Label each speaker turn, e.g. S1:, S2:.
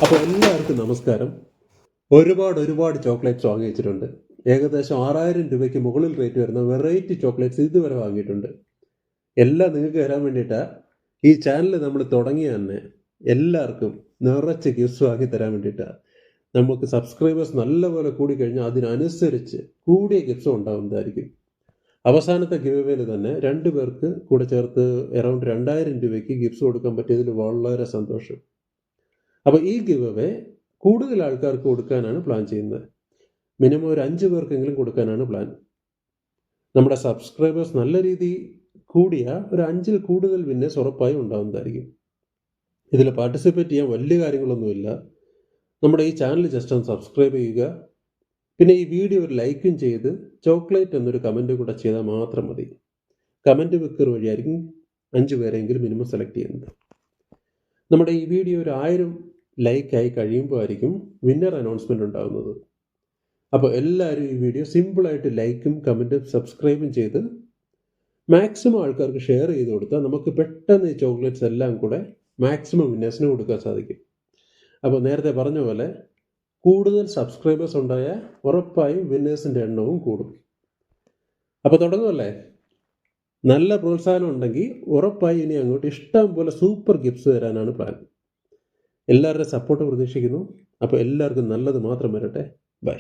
S1: അപ്പോൾ എല്ലാവർക്കും നമസ്കാരം. ഒരുപാട് ചോക്ലേറ്റ്സ് വാങ്ങി വെച്ചിട്ടുണ്ട്. ഏകദേശം 6000 രൂപയ്ക്ക് മുകളിൽ റേറ്റ് വരുന്ന വെറൈറ്റി ചോക്ലേറ്റ്സ് ഇതുവരെ വാങ്ങിയിട്ടുണ്ട്. എല്ലാം നിങ്ങൾക്ക് തരാൻ വേണ്ടിയിട്ടാണ് ഈ ചാനൽ നമ്മൾ തുടങ്ങിയ തന്നെ. എല്ലാവർക്കും നിറച്ച് ഗിഫ്റ്റ്സ് വാങ്ങി തരാൻ വേണ്ടിയിട്ടാണ്. നമുക്ക് സബ്സ്ക്രൈബേഴ്സ് നല്ലപോലെ കൂടിക്കഴിഞ്ഞാൽ അതിനനുസരിച്ച് കൂടിയ ഗിഫ്റ്റ്സും ഉണ്ടാകുന്നതായിരിക്കും. അവസാനത്തെ ഗിവ് അവേയിൽ തന്നെ 2 പേർക്ക് കൂടെ ചേർത്ത് അറൗണ്ട് 2000 രൂപയ്ക്ക് ഗിഫ്റ്റ്സ് കൊടുക്കാൻ പറ്റിയതിൽ വളരെ സന്തോഷം. അപ്പോൾ ഈ ഗിവ് അവേ കൂടുതൽ ആൾക്കാർക്ക് കൊടുക്കാനാണ് പ്ലാൻ ചെയ്യുന്നത്. മിനിമം ഒരു 5 പേർക്കെങ്കിലും കൊടുക്കാനാണ് പ്ലാൻ. നമ്മുടെ സബ്സ്ക്രൈബേഴ്സ് നല്ല രീതിയിൽ കൂടിയ ഒരു 5-ൽ കൂടുതൽ വിന്നേഴ്സ് ഉറപ്പായും ഉണ്ടാകുന്നതായിരിക്കും. ഇതിൽ പാർട്ടിസിപ്പേറ്റ് ചെയ്യാൻ വലിയ കാര്യങ്ങളൊന്നുമില്ല. നമ്മുടെ ഈ ചാനൽ ജസ്റ്റ് ഒന്ന് സബ്സ്ക്രൈബ് ചെയ്യുക, പിന്നെ ഈ വീഡിയോ ഒരു ലൈക്കും ചെയ്ത് ചോക്ലേറ്റ് എന്നൊരു കമൻറ്റ് കൂടെ ചെയ്താൽ മാത്രം മതി. കമൻറ്റ് വെക്കർ വഴിയായിരിക്കും 5 പേരെങ്കിലും മിനിമം സെലക്ട് ചെയ്യുന്നത്. നമ്മുടെ ഈ വീഡിയോ ഒരു 1000 ലൈക്കായി കഴിയുമ്പോൾ ആയിരിക്കും വിന്നർ അനൗൺസ്മെൻറ്റ് ഉണ്ടാകുന്നത്. അപ്പോൾ എല്ലാവരും ഈ വീഡിയോ സിമ്പിളായിട്ട് ലൈക്കും കമൻറ്റും സബ്സ്ക്രൈബും ചെയ്ത് മാക്സിമം ആൾക്കാർക്ക് ഷെയർ ചെയ്ത് കൊടുത്താൽ നമുക്ക് പെട്ടെന്ന് ഈ ചോക്ലേറ്റ്സ് എല്ലാം കൂടെ മാക്സിമം വിന്നേഴ്സിന് കൊടുക്കാൻ സാധിക്കും. അപ്പോൾ നേരത്തെ പറഞ്ഞ പോലെ കൂടുതൽ സബ്സ്ക്രൈബേഴ്സ് ഉണ്ടായാൽ ഉറപ്പായും വിന്നേഴ്സിൻ്റെ എണ്ണവും കൂടും. അപ്പോൾ തുടങ്ങുമല്ലേ? നല്ല പ്രോത്സാഹനം ഉണ്ടെങ്കിൽ ഉറപ്പായി ഇനി അങ്ങോട്ട് ഇഷ്ടം പോലെ സൂപ്പർ ഗിഫ്റ്റ്സ് തരാനാണ് പ്ലാൻ. എല്ലാവരുടെയും സപ്പോർട്ട് പ്രതീക്ഷിക്കുന്നു. അപ്പോൾ എല്ലാവർക്കും നല്ലത് മാത്രം വരട്ടെ. ബൈ.